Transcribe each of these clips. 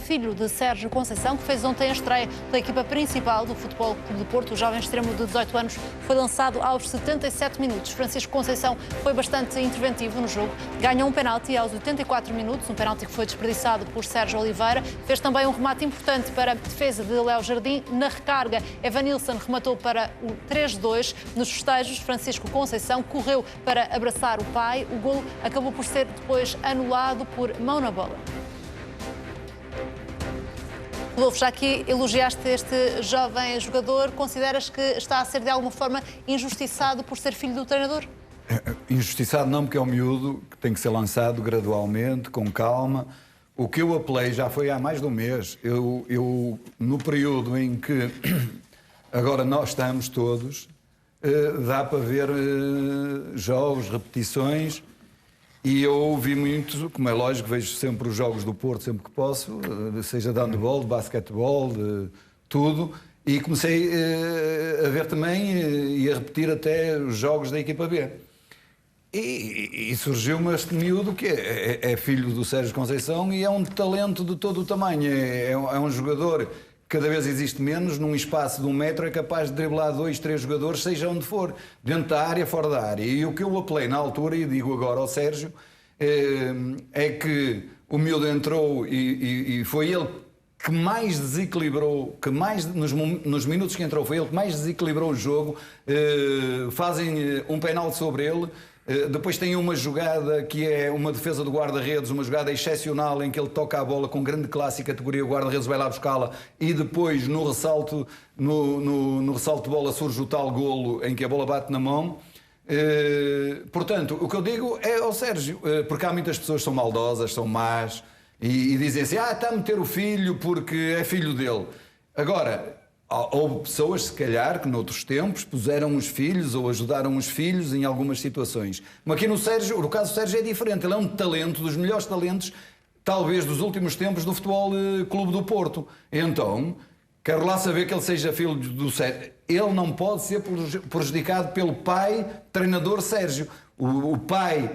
filho de Sérgio Conceição, que fez ontem a estreia da equipa principal do Futebol Clube do Porto. O jovem extremo de 18 anos foi lançado aos 77 minutos. Francisco Conceição foi bastante interventivo no jogo. Ganhou um penalti aos 84 minutos, um penalti que foi desperdiçado por Sérgio Oliveira. Fez também um remate importante para a defesa de Léo Jardim. Na recarga, Evanilson rematou para o 3-2. Nos festejos, Francisco Conceição correu para abraçar o pai. O golo acabou por ser depois anulado por mão na bola. Rodolfo, já que elogiaste este jovem jogador, consideras que está a ser de alguma forma injustiçado por ser filho do treinador? Injustiçado não, porque é um miúdo que tem que ser lançado gradualmente, com calma. O que eu apelei já foi há mais de um mês. Eu no período em que agora nós estamos todos, dá para ver jogos, repetições, e eu ouvi muito, como é lógico, vejo sempre os jogos do Porto sempre que posso, seja de handball, de basquetebol, de tudo, e comecei a ver também e a repetir até os jogos da equipa B. E surgiu-me este miúdo que é filho do Sérgio Conceição e é um talento de todo o tamanho. É um jogador que cada vez existe menos, num espaço de 1 metro é capaz de driblar 2, 3 jogadores, seja onde for, dentro da área, fora da área. E o que eu apelei na altura, e digo agora ao Sérgio, é que o miúdo entrou e foi ele que mais desequilibrou, que mais nos minutos que entrou, foi ele que mais desequilibrou o jogo. Fazem um penal sobre ele. Depois tem uma jogada que é uma defesa do guarda-redes, uma jogada excepcional em que ele toca a bola com grande classe e categoria, o guarda-redes vai lá buscá-la e depois no ressalto de bola surge o tal golo em que a bola bate na mão. Portanto, o que eu digo é ao Sérgio, porque há muitas pessoas que são maldosas, são más e dizem assim, está a meter o filho porque é filho dele. Agora, houve pessoas, se calhar, que noutros tempos puseram os filhos ou ajudaram os filhos em algumas situações. Mas aqui no caso do Sérgio é diferente. Ele é um talento, dos melhores talentos, talvez dos últimos tempos, do Futebol Clube do Porto. Então, quero lá saber que ele seja filho do Sérgio. Ele não pode ser prejudicado pelo pai, treinador Sérgio. O pai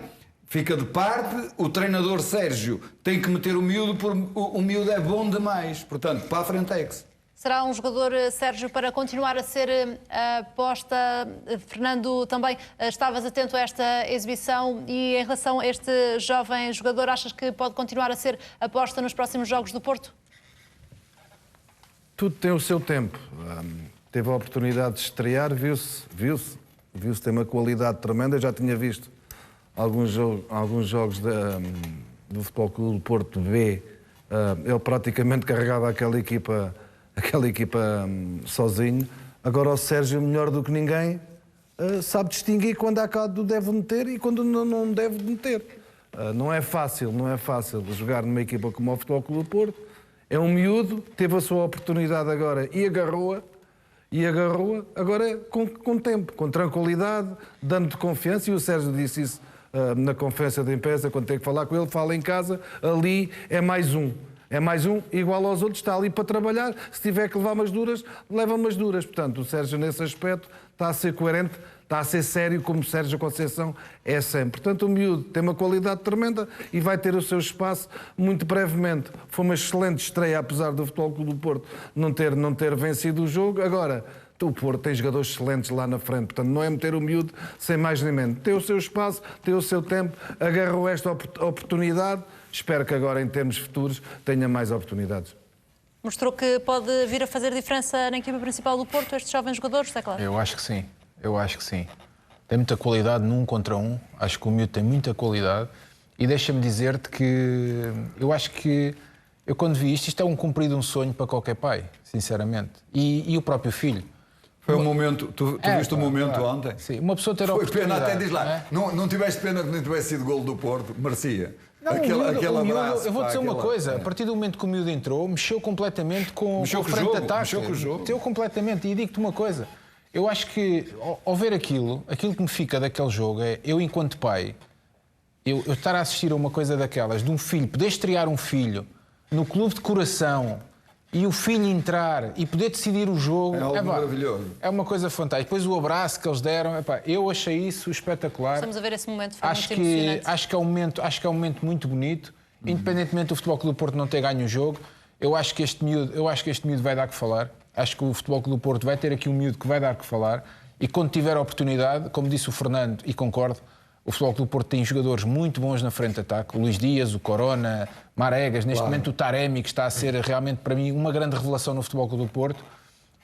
fica de parte, o treinador Sérgio tem que meter o miúdo, porque o miúdo é bom demais. Portanto, para a frente é que será um jogador, Sérgio, para continuar a ser aposta? Fernando, também estavas atento a esta exibição e em relação a este jovem jogador, achas que pode continuar a ser aposta nos próximos jogos do Porto? Tudo tem o seu tempo. Teve a oportunidade de estrear, viu-se, tem uma qualidade tremenda. Eu já tinha visto alguns jogos do Futebol Clube do Porto B. Ele praticamente carregava aquela equipa sozinho. Agora o Sérgio, melhor do que ninguém, sabe distinguir quando há cá deve meter e quando não deve meter. Não é fácil jogar numa equipa como o Futebol Clube do Porto. É um miúdo, teve a sua oportunidade agora e agarrou-a, agora com tempo, com tranquilidade, dando-te confiança, e o Sérgio disse isso na conferência de imprensa, quando tem que falar com ele, fala em casa, ali é mais um. É mais um, igual aos outros, está ali para trabalhar. Se tiver que levar umas duras, leva umas duras. Portanto, o Sérgio, nesse aspecto, está a ser coerente, está a ser sério, como Sérgio Conceição é sempre. Portanto, o miúdo tem uma qualidade tremenda e vai ter o seu espaço muito brevemente. Foi uma excelente estreia, apesar do Futebol Clube do Porto não ter vencido o jogo. Agora, o Porto tem jogadores excelentes lá na frente, portanto não é meter o miúdo sem mais nem menos. Tem o seu espaço, tem o seu tempo, agarrou esta oportunidade. Espero que agora, em termos futuros, tenha mais oportunidades. Mostrou que pode vir a fazer diferença na equipa principal do Porto, estes jovens jogadores, é claro? Eu acho que sim. Tem muita qualidade num contra um. Acho que o miúdo tem muita qualidade. E deixa-me dizer-te que eu acho que eu, quando vi isto é um cumprido um sonho para qualquer pai, sinceramente. E o próprio filho. Foi um momento, tu viste o momento ontem? Sim, uma pessoa ter a Foi oportunidade. Pena, até diz lá, não tiveste pena que nem tivesse sido golo do Porto, merecia. Não, aquele abraço. Eu vou dizer uma coisa, a partir do momento que o miúdo entrou, mexeu completamente com o frente de ataque. Mexeu com o jogo. Mexeu completamente. E digo-te uma coisa, eu acho que, ao ver aquilo que me fica daquele jogo é, eu enquanto pai, eu estar a assistir a uma coisa daquelas, de um filho, poder estrear um filho no clube de coração, e o filho entrar e poder decidir o jogo... É algo maravilhoso. É uma coisa fantástica. Depois o abraço que eles deram, eu achei isso espetacular. Estamos a ver esse momento, foi acho muito emocionante. acho que é um momento muito bonito, independentemente do Futebol Clube do Porto não ter ganho o jogo. Eu acho que este miúdo vai dar que falar. Acho que o Futebol Clube do Porto vai ter aqui um miúdo que vai dar que falar. E quando tiver a oportunidade, como disse o Fernando, e concordo, o Futebol Clube do Porto tem jogadores muito bons na frente de ataque. O Luís Dias, o Corona, Maregas, neste momento o Taremi, que está a ser realmente para mim uma grande revelação no Futebol Clube do Porto.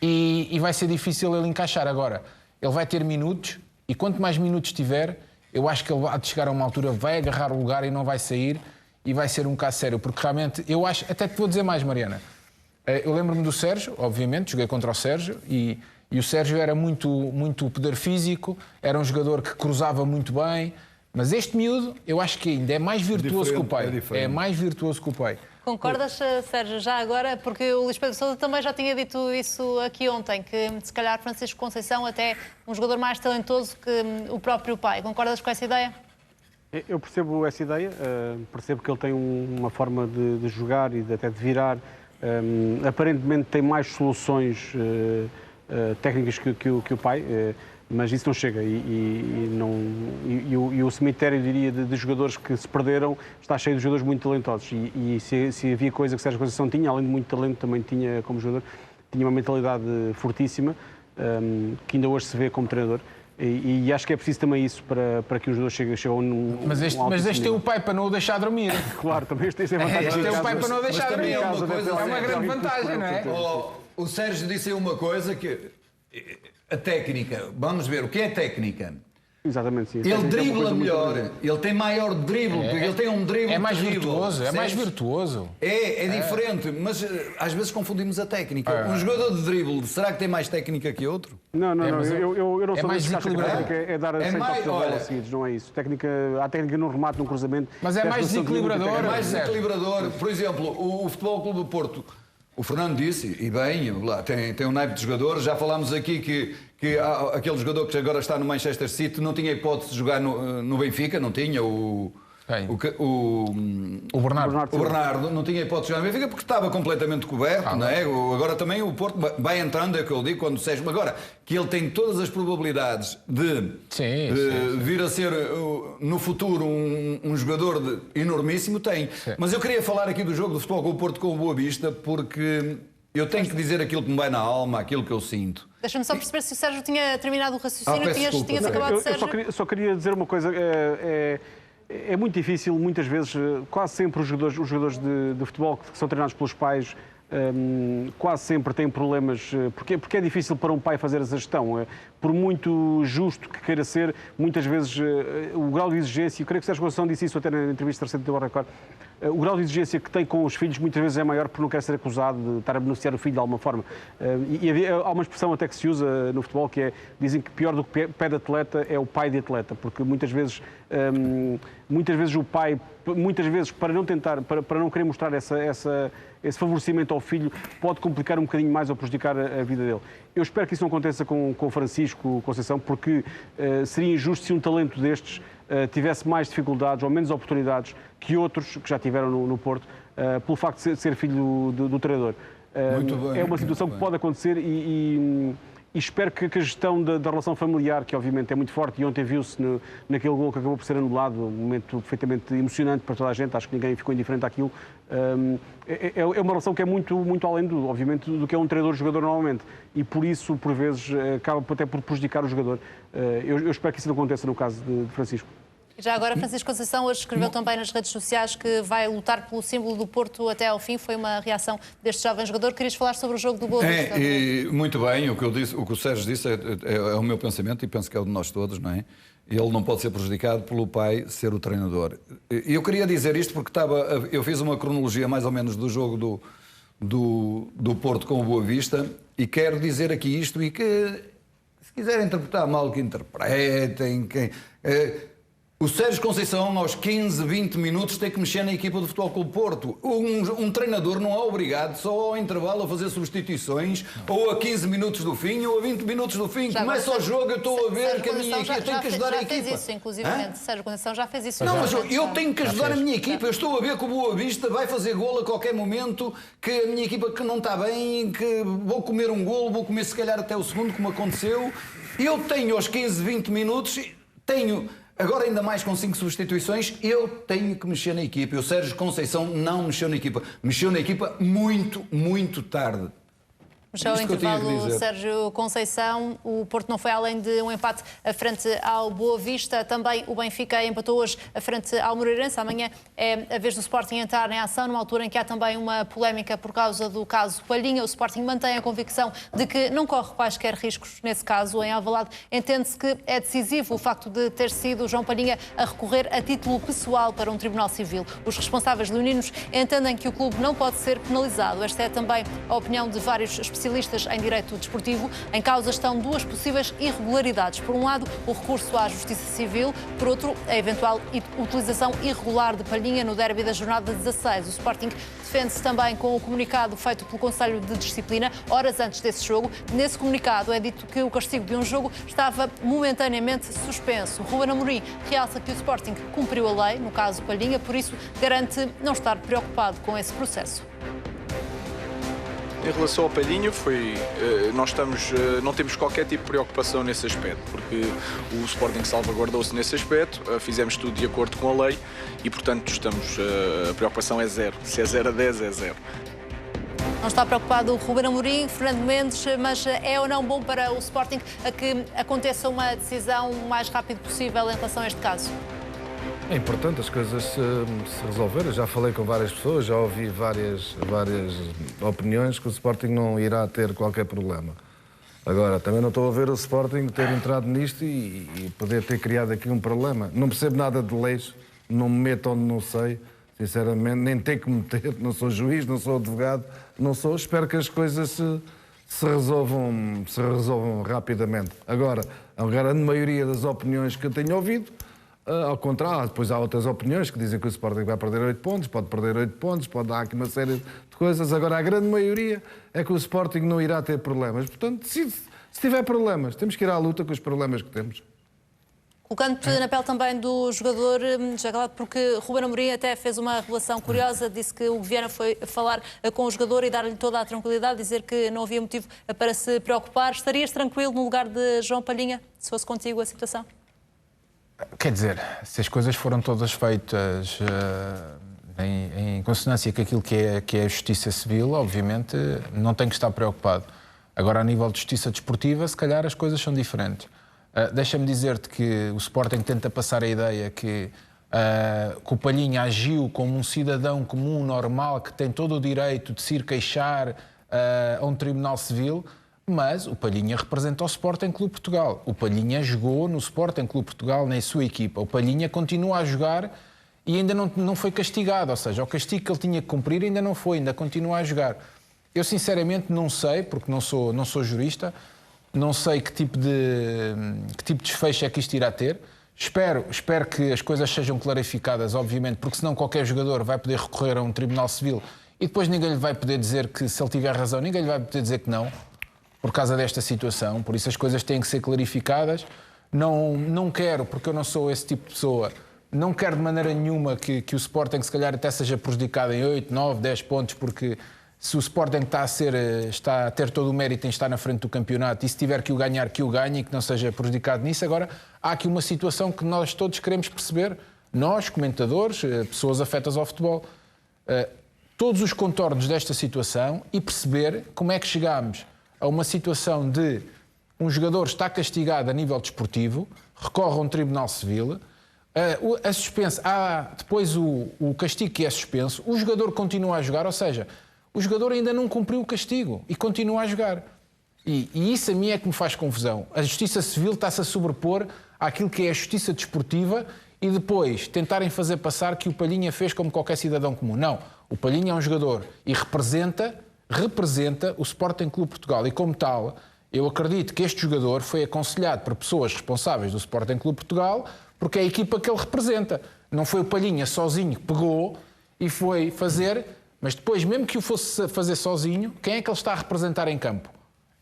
E vai ser difícil ele encaixar. Agora, ele vai ter minutos e quanto mais minutos tiver, eu acho que ele vai chegar a uma altura, vai agarrar o lugar e não vai sair e vai ser um caso sério. Porque realmente, eu acho, até te vou dizer mais, Mariana. Eu lembro-me do Sérgio, obviamente, joguei contra o Sérgio e o Sérgio era muito poder físico, era um jogador que cruzava muito bem, mas este miúdo, eu acho que ainda é mais virtuoso que o pai. É mais virtuoso que o pai. Concordas, Sérgio, já agora, porque o Luís Pedro Sousa também já tinha dito isso aqui ontem, que se calhar Francisco Conceição até um jogador mais talentoso que o próprio pai. Concordas com essa ideia? Eu percebo essa ideia, percebo que ele tem uma forma de jogar e até de virar. Aparentemente tem mais soluções técnicas que o pai, mas isso não chega e o cemitério, diria, de jogadores que se perderam está cheio de jogadores muito talentosos e se havia coisa que Sérgio Conceição tinha, além de muito talento, também tinha como jogador, tinha uma mentalidade fortíssima, que ainda hoje se vê como treinador. E acho que é preciso também isso para que os jogadores cheguem a um Mas este é o pai para não o deixar dormir. Claro, também este é vantagem. Este é o pai para não o deixar dormir. É uma grande vantagem, não é? O Sérgio disse aí uma coisa que... A técnica, vamos ver, o que é técnica? Exatamente, sim. Ele dribla melhor, ele tem maior drible, porque ele tem um drible. É mais terrível, virtuoso, é mais virtuoso. É diferente, mas às vezes confundimos a técnica. Um jogador de drible, será que tem mais técnica que outro? Não, eu não sou mais desequilibrado. É dar 100 toques de bola seguidos, não é isso. Há técnica no remate, no cruzamento. Mas é mais desequilibrador. É mais desequilibrador. Por exemplo, o Futebol Clube do Porto, o Fernando disse, e bem, tem um naipe de jogadores. Já falámos aqui que aquele jogador que agora está no Manchester City não tinha hipótese de jogar no Benfica, não tinha o Bernardo. O Bernardo não tinha hipótese de jogar no Benfica porque estava completamente coberto, não é? Agora também o Porto vai entrando, é o que eu digo, quando o Sérgio... Agora, que ele tem todas as probabilidades de vir a ser no futuro um jogador enormíssimo, tem. Sim. Mas eu queria falar aqui do jogo do Futebol Clube do Porto com o Boa Vista, porque eu tenho que dizer aquilo que me vai na alma, aquilo que eu sinto. Deixa-me só perceber se o Sérgio tinha terminado o raciocínio, tinha-se acabado de Sérgio. Eu só queria dizer uma coisa. É muito difícil, muitas vezes, quase sempre os jogadores de futebol que são treinados pelos pais, quase sempre têm problemas, porque é difícil para um pai fazer essa gestão. Por muito justo que queira ser, muitas vezes o grau de exigência, eu creio que Sérgio Conceição disse isso até na entrevista recente do Record, o grau de exigência que tem com os filhos muitas vezes é maior porque não quer ser acusado de estar a beneficiar o filho de alguma forma. Há uma expressão até que se usa no futebol que é, dizem que pior do que pai de atleta é o pai de atleta, porque muitas vezes o pai, para não querer mostrar esse favorecimento ao filho, pode complicar um bocadinho mais ou prejudicar a vida dele. Eu espero que isso não aconteça com o Francisco Conceição, porque seria injusto se um talento destes tivesse mais dificuldades ou menos oportunidades que outros que já tiveram no Porto, pelo facto de ser filho do treinador. É uma situação que pode acontecer e espero que a gestão da relação familiar, que obviamente é muito forte, e ontem viu-se naquele gol que acabou por ser anulado, um momento perfeitamente emocionante para toda a gente, acho que ninguém ficou indiferente àquilo. É uma relação que é muito, muito além, obviamente, do que é um treinador-jogador normalmente, e por isso, por vezes, acaba até por prejudicar o jogador. Eu espero que isso não aconteça no caso de Francisco. Já agora, Francisco Conceição hoje escreveu também nas redes sociais que vai lutar pelo símbolo do Porto até ao fim. Foi uma reação deste jovem jogador. Querias falar sobre o jogo do Boa Vista? Muito bem, o que o Sérgio disse é o meu pensamento e penso que é o de nós todos, não é? Ele não pode ser prejudicado pelo pai ser o treinador. Eu queria dizer isto porque eu fiz uma cronologia mais ou menos do jogo do Porto com o Boa Vista e quero dizer aqui isto e que, se quiserem interpretar mal, que interpretem. O Sérgio Conceição, aos 15, 20 minutos, tem que mexer na equipa do Futebol Clube Porto. Um treinador não é obrigado só ao intervalo a fazer substituições, ou a 15 minutos do fim, ou a 20 minutos do fim. Começa o jogo, eu estou a ver que a minha equipa tem que ajudar a equipa. Já fez isso, inclusivamente. Sérgio Conceição já fez isso. Não, mas eu tenho que ajudar a minha equipa. Eu estou a ver que o Boa Vista vai fazer golo a qualquer momento, que a minha equipa que não está bem, que vou comer um golo, vou comer se calhar até o segundo, como aconteceu. Eu tenho aos 15, 20 minutos, tenho Agora, ainda mais com 5 substituições, eu tenho que mexer na equipa. E o Sérgio Conceição não mexeu na equipa. Mexeu na equipa muito, muito tarde. Mexeu ao intervalo Sérgio Conceição. O Porto não foi além de um empate à frente ao Boa Vista. Também o Benfica empatou hoje à frente ao Moreirense. Amanhã é a vez do Sporting entrar em ação, numa altura em que há também uma polémica por causa do caso Palhinha. O Sporting mantém a convicção de que não corre quaisquer riscos nesse caso. Em Alvalade entende-se que é decisivo o facto de ter sido João Palhinha a recorrer a título pessoal para um tribunal civil. Os responsáveis leoninos entendem que o clube não pode ser penalizado. Esta é também a opinião de vários especialistas em direito desportivo. Em causa estão 2 possíveis irregularidades. Por um lado, o recurso à Justiça Civil. Por outro, a eventual utilização irregular de Palhinha no derby da jornada 16. O Sporting defende-se também com o comunicado feito pelo Conselho de Disciplina, horas antes desse jogo. Nesse comunicado é dito que o castigo de um jogo estava momentaneamente suspenso. Ruben Amorim realça que o Sporting cumpriu a lei, no caso Palhinha, por isso garante não estar preocupado com esse processo. Em relação ao Palhinha, nós não temos qualquer tipo de preocupação nesse aspecto, porque o Sporting salvaguardou-se nesse aspecto, fizemos tudo de acordo com a lei e, portanto, a preocupação é 0. Se é 0 a 10, é 0. Não está preocupado o Ruben Amorim, Fernando Mendes, mas é ou não bom para o Sporting que aconteça uma decisão o mais rápido possível em relação a este caso? É importante as coisas se resolverem. Já falei com várias pessoas, já ouvi várias opiniões que o Sporting não irá ter qualquer problema. Agora, também não estou a ver o Sporting ter entrado nisto e poder ter criado aqui um problema. Não percebo nada de leis, não me meto onde não sei, sinceramente, nem tenho que meter, não sou juiz, não sou advogado, não sou. Espero que as coisas se resolvam rapidamente. Agora, a grande maioria das opiniões que eu tenho ouvido, ao contrário, depois há outras opiniões que dizem que o Sporting vai perder 8 pontos, pode perder 8 pontos, pode dar aqui uma série de coisas. Agora, a grande maioria é que o Sporting não irá ter problemas. Portanto, se tiver problemas, temos que ir à luta com os problemas que temos. Colocando-te na pele também do jogador, já calado, porque Ruben Amorim até fez uma revelação curiosa, disse que o Viana foi falar com o jogador e dar-lhe toda a tranquilidade, dizer que não havia motivo para se preocupar. Estarias tranquilo no lugar de João Palhinha, se fosse contigo a situação? Quer dizer, se as coisas foram todas feitas em consonância com aquilo que é a justiça civil, obviamente não tem que estar preocupado. Agora, a nível de justiça desportiva, se calhar as coisas são diferentes. Deixa-me dizer-te que o Sporting tenta passar a ideia que o Palhinha agiu como um cidadão comum, normal, que tem todo o direito de se ir queixar a um tribunal civil. Mas o Palhinha representa o Sporting Clube Portugal. O Palhinha jogou no Sporting Clube Portugal, na sua equipa. O Palhinha continua a jogar e ainda não foi castigado. Ou seja, o castigo que ele tinha que cumprir ainda não foi, ainda continua a jogar. Eu, sinceramente, não sei, porque não sou jurista, não sei que tipo de desfecho é que isto irá ter. Espero que as coisas sejam clarificadas, obviamente, porque senão qualquer jogador vai poder recorrer a um tribunal civil e depois ninguém lhe vai poder dizer que, se ele tiver razão, ninguém lhe vai poder dizer que não, por causa desta situação. Por isso as coisas têm que ser clarificadas. Não quero, porque eu não sou esse tipo de pessoa, não quero de maneira nenhuma que o Sporting se calhar até seja prejudicado em 8, 9, 10 pontos, porque se o Sporting está a ter todo o mérito em estar na frente do campeonato e se tiver que o ganhar, que o ganhe e que não seja prejudicado nisso. Agora, há aqui uma situação que nós todos queremos perceber, nós, comentadores, pessoas afetas ao futebol, todos os contornos desta situação e perceber como é que chegámos a uma situação de um jogador está castigado a nível desportivo, recorre a um tribunal civil, a suspensa, há depois o castigo que é suspenso, o jogador continua a jogar, ou seja, o jogador ainda não cumpriu o castigo e continua a jogar. E isso a mim é que me faz confusão. A justiça civil está-se a sobrepor àquilo que é a justiça desportiva e depois tentarem fazer passar que o Palhinha fez como qualquer cidadão comum. Não, o Palhinha é um jogador e representa o Sporting Clube Portugal e, como tal, eu acredito que este jogador foi aconselhado por pessoas responsáveis do Sporting Clube Portugal porque é a equipa que ele representa. Não foi o Palhinha sozinho que pegou e foi fazer, mas depois, mesmo que o fosse fazer sozinho, quem é que ele está a representar em campo?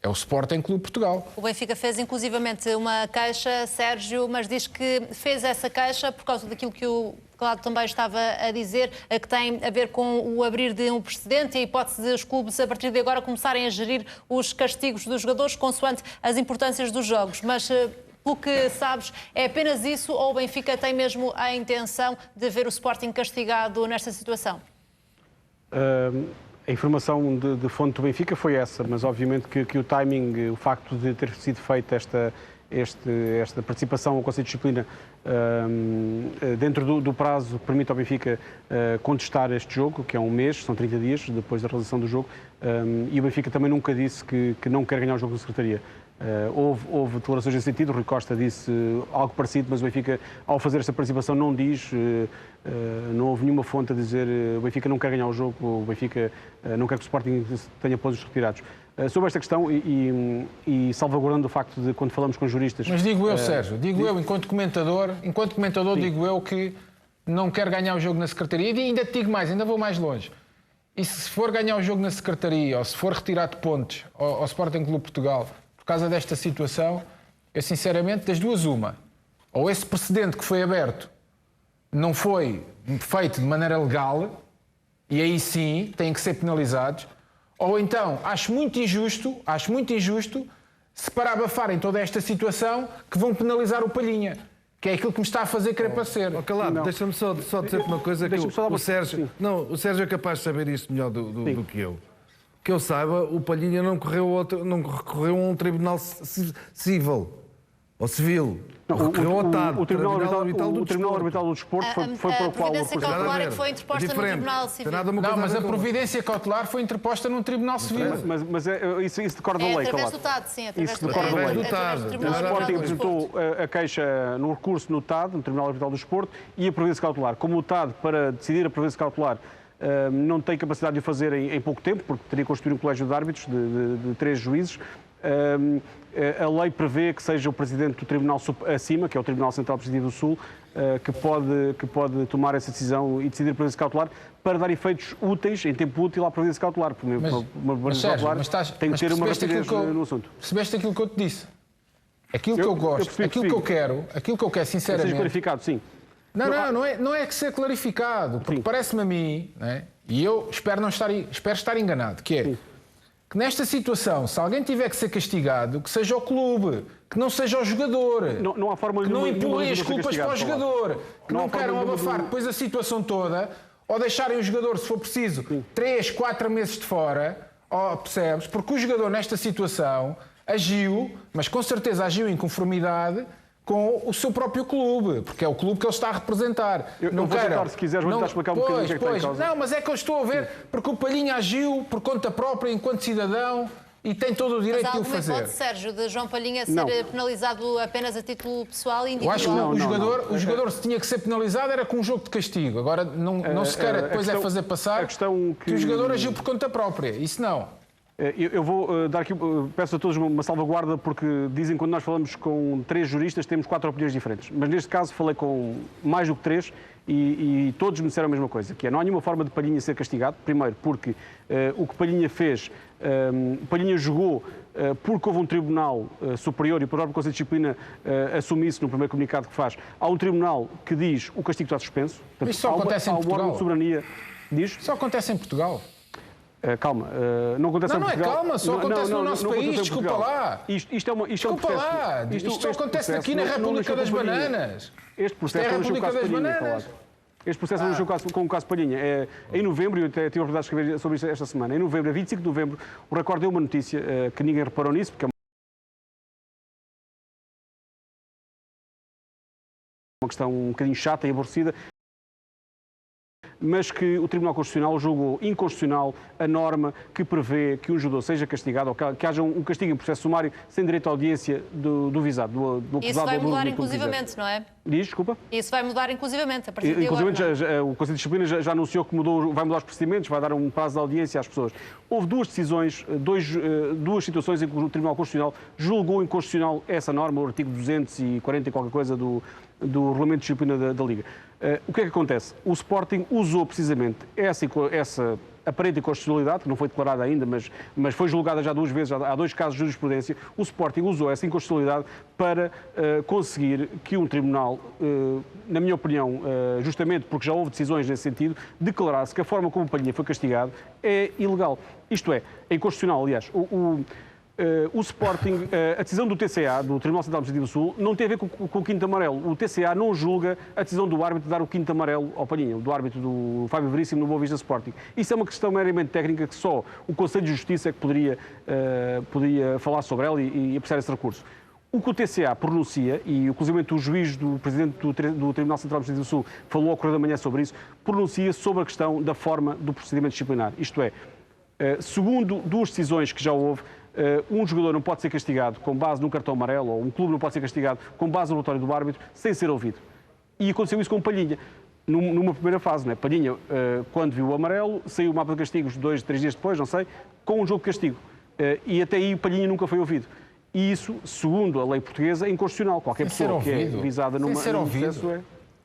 É o Sporting Clube Portugal. O Benfica fez inclusivamente uma queixa, Sérgio, mas diz que fez essa queixa por causa daquilo que o Claudio também estava a dizer, que tem a ver com o abrir de um precedente e a hipótese de os clubes, a partir de agora, começarem a gerir os castigos dos jogadores consoante as importâncias dos jogos. Mas pelo que sabes, é apenas isso ou o Benfica tem mesmo a intenção de ver o Sporting castigado nesta situação? A informação de fonte do Benfica foi essa, mas obviamente que o timing, o facto de ter sido feita esta participação ao Conselho de Disciplina dentro do prazo que permite ao Benfica contestar este jogo, que é um mês, são 30 dias depois da realização do jogo, e o Benfica também nunca disse que não quer ganhar o jogo da Secretaria. Houve declarações nesse sentido, o Rui Costa disse algo parecido, mas o Benfica, ao fazer esta participação, não diz, não houve nenhuma fonte a dizer o Benfica não quer ganhar o jogo, o Benfica não quer que o Sporting tenha pontos retirados. Sobre esta questão e salvaguardando o facto de quando falamos com juristas... Mas digo eu, Sérgio, eu, enquanto comentador digo eu que não quero ganhar o jogo na Secretaria e ainda te digo mais, ainda vou mais longe. E se for ganhar o jogo na Secretaria ou se for retirado pontos ao Sporting Clube Portugal por causa desta situação, eu sinceramente, das duas uma. Ou esse precedente que foi aberto não foi feito de maneira legal e aí sim têm que ser penalizados, ou então acho muito injusto se para abafarem toda esta situação que vão penalizar o Palhinha, que é aquilo que me está a fazer querer parecer. Calado, deixa-me só dizer uma coisa, que o Sérgio é capaz de saber isto melhor do que eu. Que eu saiba, o Palhinha não recorreu a um tribunal civil ou civil. O Tribunal Arbitral do Desporto foi para o qual... A providência cautelar é que foi interposta no Tribunal Civil. Não, mas a providência cautelar foi interposta num Tribunal Civil. Mas isso decorre da lei, claro. Através do TAD, sim. Isso decorre da lei. O Sporting apresentou a queixa no recurso no TAD, no Tribunal Arbitral do Desporto, e a providência cautelar. Como o TAD, para decidir a providência cautelar, não tem capacidade de o fazer em pouco tempo, porque teria que constituir um colégio de árbitros de 3 juízes, a lei prevê que seja o Presidente do Tribunal acima, que é o Tribunal Central Presidido do Sul, que pode tomar essa decisão e decidir a providência cautelar para dar efeitos úteis, em tempo útil, à providência cautelar. Uma providência cautelar tem que ter uma rapidez no assunto. Percebeste aquilo que eu te disse? Aquilo que eu gosto, aquilo que eu quero, sinceramente... Seja clarificado, sim. Não é que ser clarificado, porque parece-me a mim, né, e eu espero estar enganado, que é... Sim. Que nesta situação, se alguém tiver que ser castigado, que seja o clube, que não seja o jogador. Não há forma que não empurrem as culpas para o jogador. Que não queiram abafar depois a situação toda, ou deixarem o jogador, se for preciso, 3, 4 meses de fora, percebes? Porque o jogador nesta situação agiu, mas com certeza agiu em conformidade com o seu próprio clube, porque é o clube que ele está a representar. Não vou tentar, se quiseres, vou tentar explicar um bocadinho o que é que está em causa. Não, mas é que eu estou a ver, porque o Palhinha agiu por conta própria, enquanto cidadão, e tem todo o direito de o fazer. Mas há alguma hipótese, Sérgio, de João Palhinha ser penalizado apenas a título pessoal e individual? Eu acho que o jogador, se tinha que ser penalizado, era com um jogo de castigo. Agora, não se quer depois fazer passar que o jogador agiu por conta própria. Isso não. Eu vou dar aqui, peço a todos uma salvaguarda, porque dizem que quando nós falamos com 3 juristas temos 4 opiniões diferentes. Mas neste caso falei com mais do que 3 e todos me disseram a mesma coisa, que é: não há nenhuma forma de Palhinha ser castigado. Primeiro, porque o que Palhinha fez, Palhinha jogou porque houve um tribunal superior, e o próprio Conselho de Disciplina assume isso no primeiro comunicado que faz. Há um tribunal que diz o castigo está suspenso. Portanto, isso só acontece em Portugal. Há um órgão de soberania diz. Só acontece em Portugal. Calma, não acontece em Portugal. Não é calma, só acontece no nosso país, desculpa lá. Isto é um processo. Desculpa lá, isto só acontece aqui na República das Bananas. Este processo não nasceu com o caso Palhinha. Este processo não nasceu com o caso Palhinha. Em novembro, eu até tive a oportunidade de escrever sobre isso esta semana, em novembro, a 25 de novembro, o Record deu uma notícia que ninguém reparou nisso, porque é uma questão um bocadinho chata e aborrecida, mas que o Tribunal Constitucional julgou inconstitucional a norma que prevê que um jogador seja castigado, ou que haja um castigo em processo sumário sem direito à audiência do visado, do acusado. Isso vai mudar inclusivamente, não é? Diz, desculpa? Isso vai mudar inclusivamente, a partir de agora. O Conselho de Disciplina já anunciou que vai mudar os procedimentos, vai dar um prazo de audiência às pessoas. Houve 2 decisões, 2 situações em que o Tribunal Constitucional julgou inconstitucional essa norma, o artigo 240 e qualquer coisa do Regulamento de Disciplina da Liga. O que é que acontece? O Sporting usou precisamente essa aparente inconstitucionalidade, que não foi declarada ainda, mas foi julgada já 2 vezes, há 2 casos de jurisprudência. O Sporting usou essa inconstitucionalidade para conseguir que um tribunal, na minha opinião, justamente porque já houve decisões nesse sentido, declarasse que a forma como o Palhinha foi castigado é ilegal. Isto é inconstitucional, aliás. O Sporting, a decisão do TCA, do Tribunal Central Administrativo do Sul, não tem a ver com o quinto amarelo. O TCA não julga a decisão do árbitro de dar o quinto amarelo ao Palhinha, do árbitro do Fábio Veríssimo no Boa Vista Sporting. Isso é uma questão meramente técnica que só o Conselho de Justiça é que poderia falar sobre ela e apreciar esse recurso. O que o TCA pronuncia, e inclusive o juiz do presidente do Tribunal Central Administrativo do Sul falou ao Correio da Manhã sobre isso, pronuncia sobre a questão da forma do procedimento disciplinar. Isto é, segundo duas decisões que já houve, um jogador não pode ser castigado com base num cartão amarelo, ou um clube não pode ser castigado com base no relatório do árbitro, sem ser ouvido. E aconteceu isso com o Palhinha, numa primeira fase. Não é? Palhinha, quando viu o amarelo, saiu o mapa de castigos 2, 3 dias depois, não sei, com um jogo de castigo. E até aí o Palhinha nunca foi ouvido. E isso, segundo a lei portuguesa, é inconstitucional. Qualquer pessoa que é visada num processo é...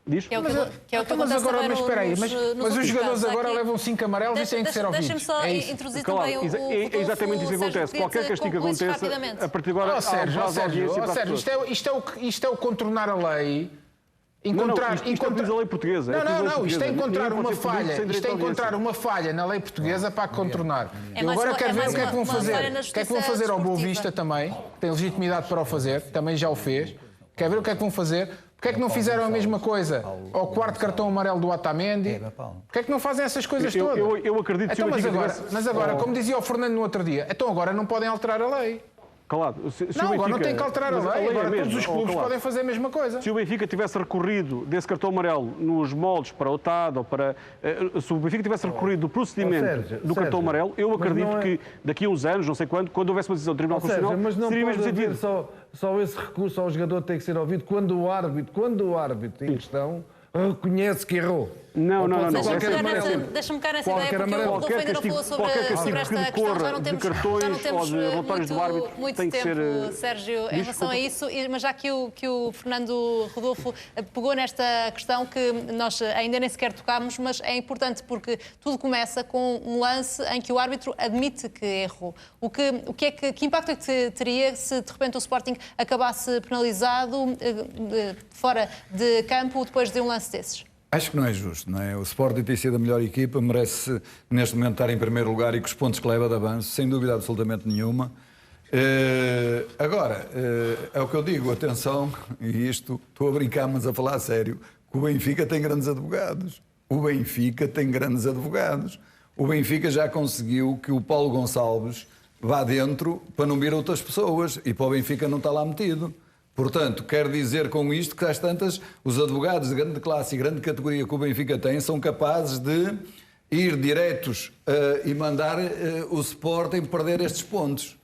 Diz? Que é o que acontece agora, também mas espera aí, nos mas outros os jogadores casos. agora Aqui- levam 5 amarelos e têm que ser ouvidos. Deixa-me só introduzir Claro, também o é exatamente isso que acontece. Qualquer castigo que aconteça, a partir de agora, há um prazo de audiência para as pessoas. Isto é o contornar a lei. Encontrar, isto é o que diz a lei portuguesa. Não, isto é encontrar Ninguém uma pode ser punido falha. sem direito Isto é à audiência. encontrar uma falha na lei portuguesa para a contornar. Eu mais agora uma- quero é ver mais o que é que vão uma fazer. falha na O que é que vão justiça fazer ao Boa desportiva. Vista também, que tem legitimidade para o fazer, também já o fez. Quer ver o que é que vão fazer? Porquê é que não fizeram a mesma coisa ao quarto cartão amarelo do Otamendi? Porquê é que não fazem essas coisas todas? Eu acredito que Então, se o Benfica mas agora, como dizia o Fernando no outro dia, então agora não podem alterar a lei. Calado. Se Não, o agora não Benfica- tem que alterar a mas lei. Agora é todos mesmo, os clubes Calado. podem fazer a mesma coisa. Se o Benfica tivesse recorrido desse cartão amarelo nos moldes para o TAD ou para... Se o Benfica tivesse recorrido do procedimento do cartão amarelo, eu acredito não é- que daqui a uns anos, não sei quando houvesse uma decisão do Tribunal Sérgio, Constitucional, mas não seria pode mesmo haver sentido. só esse recurso ao jogador tem que ser ouvido quando o árbitro em questão reconhece que errou. Não. Deixa-me Qualquer pegar amarelo. nessa ideia, porque amarelo. o Rodolfo ainda não falou sobre esta que questão. decorra Já não de temos, cartões já não temos ou de relatórios do árbitro muito tem que tempo, ser, Sérgio, em diz, relação a desculpa. isso, mas já que o Fernando Rodolfo pegou nesta questão que nós ainda nem sequer tocámos, mas é importante porque tudo começa com um lance em que o árbitro admite que errou. Que impacto é que teria se de repente o Sporting acabasse penalizado fora de campo depois de um lance desses? Acho que não é justo, não é? O Sporting tem sido a melhor equipa, merece neste momento estar em primeiro lugar e com os pontos que leva de avanço, sem dúvida absolutamente nenhuma. Agora, é o que eu digo, atenção, e isto estou a brincar, mas a falar a sério, que o Benfica tem grandes advogados. O Benfica tem grandes advogados. O Benfica já conseguiu que o Paulo Gonçalves vá dentro para não vir outras pessoas e para o Benfica não está lá metido. Portanto, quero dizer com isto que às tantas os advogados de grande classe e grande categoria que o Benfica tem são capazes de ir diretos e mandar o Sporting perder estes pontos.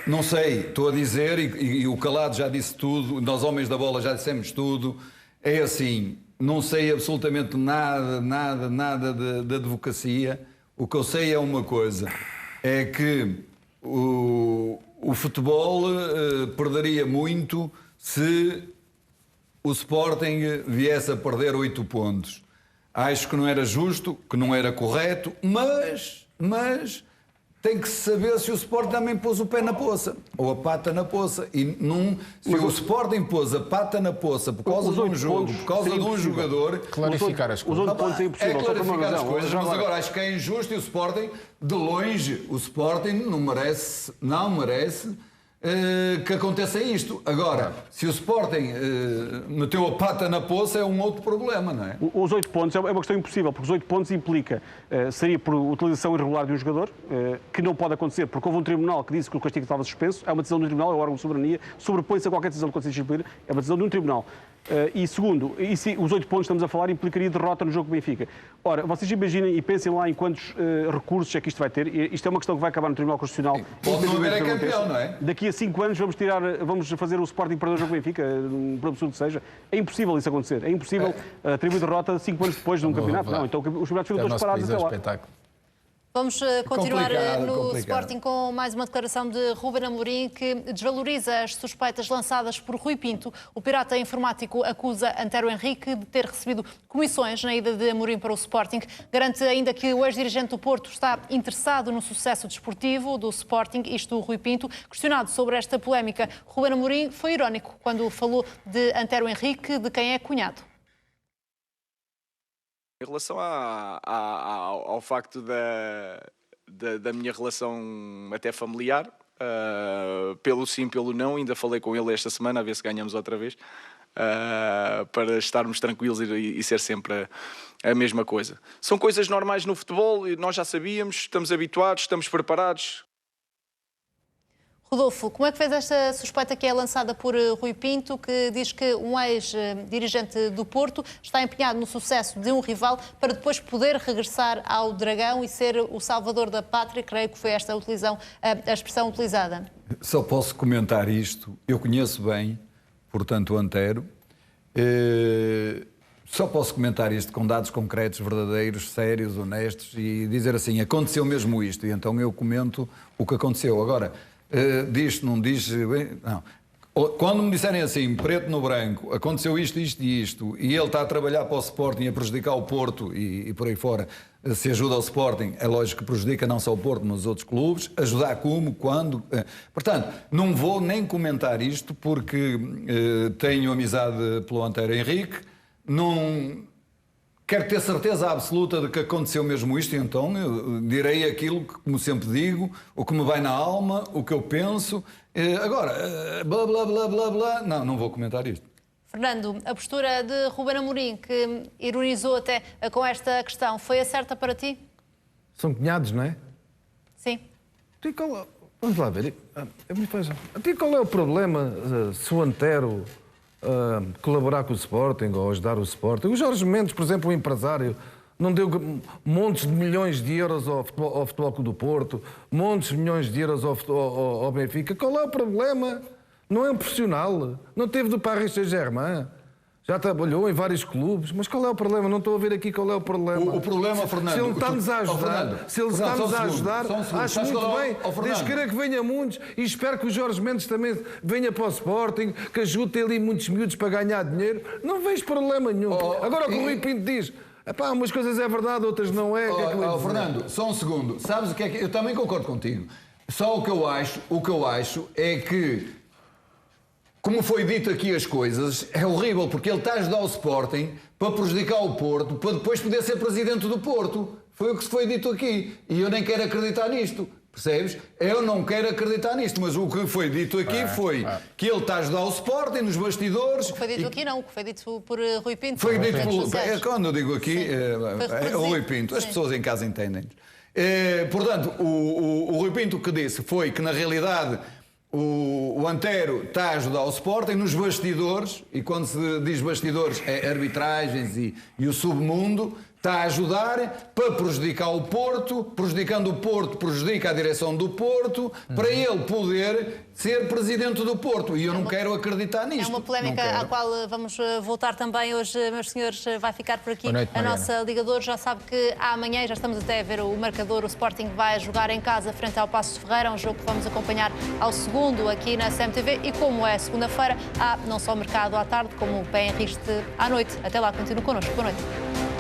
Não sei, estou a dizer, e o Calado já disse tudo, nós homens da bola já dissemos tudo, é assim, não sei absolutamente nada de advocacia. O que eu sei é uma coisa, é que o futebol perderia muito se o Sporting viesse a perder 8 pontos. Acho que não era justo, que não era correto, mas tem que saber se o Sporting também pôs o pé na poça, ou a pata na poça. E se o Sporting pôs a pata na poça por causa de um jogo, por causa de um jogador... Clarificar as Os coisas. 8 pontos é impossível. É só por uma clarificar as razão. coisas, mas agora acho que é injusto e o Sporting, de longe, o Sporting não merece que aconteça isto. Agora, se o Sporting meteu a pata na poça, é um outro problema, não é? Os 8 pontos é uma questão impossível, porque os 8 pontos implica, seria por utilização irregular de um jogador, que não pode acontecer, porque houve um tribunal que disse que o castigo estava suspenso, é uma decisão do tribunal, é o órgão de soberania, sobrepõe-se a qualquer decisão do Conselho de Disciplina, é uma decisão de um tribunal. E segundo, os 8 pontos que estamos a falar implicaria derrota no jogo do Benfica. Ora, vocês imaginem e pensem lá em quantos recursos é que isto vai ter. Isto é uma questão que vai acabar no Tribunal Constitucional. Pode não haver independentemente do que campeão, aconteça. não é? Daqui a 5 anos vamos fazer o Sporting perder o jogo do Benfica, por absurdo que seja. É impossível isso acontecer. É impossível atribuir derrota 5 anos depois de um campeonato. Não, então os campeonatos ficam todos parados até lá. Espetáculo. Vamos continuar no complicado. Sporting com mais uma declaração de Ruben Amorim que desvaloriza as suspeitas lançadas por Rui Pinto. O pirata informático acusa Antero Henrique de ter recebido comissões na ida de Amorim para o Sporting. Garante ainda que o ex-dirigente do Porto está interessado no sucesso desportivo do Sporting, isto Rui Pinto. Questionado sobre esta polémica, Ruben Amorim foi irónico quando falou de Antero Henrique, de quem é cunhado. Em relação ao facto da minha relação até familiar, pelo sim, pelo não. Ainda falei com ele esta semana, a ver se ganhamos outra vez, para estarmos tranquilos e ser sempre a mesma coisa. São coisas normais no futebol, nós já sabíamos, estamos habituados, estamos preparados. Rodolfo, como é que fez esta suspeita que é lançada por Rui Pinto, que diz que um ex-dirigente do Porto está empenhado no sucesso de um rival para depois poder regressar ao Dragão e ser o salvador da pátria? Creio que foi esta a expressão utilizada. Só posso comentar isto. Eu conheço bem, portanto, o Antero. Só posso comentar isto com dados concretos, verdadeiros, sérios, honestos e dizer assim, aconteceu mesmo isto. E então eu comento o que aconteceu. Agora, diz, não diz... Não. Quando me disserem assim, preto no branco, aconteceu isto, isto e isto, e ele está a trabalhar para o Sporting, a prejudicar o Porto e por aí fora, se ajuda ao Sporting, é lógico que prejudica não só o Porto, mas os outros clubes. Ajudar como, quando... Portanto, não vou nem comentar isto, porque tenho amizade pelo Antero Henrique, não... Quero ter certeza absoluta de que aconteceu mesmo isto, e então eu direi aquilo que, como sempre digo, o que me vai na alma, o que eu penso. Agora, blá, blá, blá, blá, blá, não vou comentar isto. Fernando, a postura de Ruben Amorim, que ironizou até com esta questão, foi a certa para ti? São cunhados, não é? Sim. Vamos lá ver. Qual é o problema se o Antero colaborar com o Sporting ou ajudar o Sporting? O Jorge Mendes, por exemplo, o empresário, não deu montes de milhões de euros ao Futebol Clube do Porto, montes de milhões de euros ao Benfica. Qual é o problema? Não é um profissional. Não teve do Paris Saint-Germain. Já trabalhou em vários clubes, mas qual é o problema? Não estou a ver aqui qual é o problema. O problema, Fernando... Se ele está-nos a ajudar, acho muito bem. Desde querer que venha muitos e espero que o Jorge Mendes também venha para o Sporting, que ajude ali muitos miúdos para ganhar dinheiro. Não vejo problema nenhum. Agora o que o Rui Pinto diz, umas coisas é verdade, outras não é. Fernando, só um segundo. Sabes o que é que... Eu também concordo contigo. Só o que eu acho é que... Como foi dito aqui as coisas, é horrível, porque ele está a ajudar o Sporting para prejudicar o Porto, para depois poder ser presidente do Porto. Foi o que se foi dito aqui. E eu nem quero acreditar nisto. Percebes? Eu não quero acreditar nisto, mas o que foi dito aqui foi que ele está a ajudar o Sporting nos bastidores. O que foi dito aqui não, o que foi dito por Rui Pinto. Foi dito por... Quando eu digo aqui, é o Rui Pinto. As pessoas em casa entendem. Portanto, o Rui Pinto o que disse foi que, na realidade... O Antero está a ajudar o Sporting nos bastidores, e quando se diz bastidores é arbitragens e o submundo, está a ajudar para prejudicar o Porto, prejudicando o Porto, prejudica a direção do Porto, para ele poder ser presidente do Porto. E eu não quero acreditar nisto. É uma polémica à qual vamos voltar também hoje, meus senhores. Vai ficar por aqui a nossa Ligador. Já sabe que amanhã, já estamos até a ver o marcador, o Sporting vai jogar em casa frente ao Paços de Ferreira, um jogo que vamos acompanhar ao segundo aqui na CMTV. E como é segunda-feira, há não só mercado à tarde, como o pé em riste à noite. Até lá, continue connosco. Boa noite.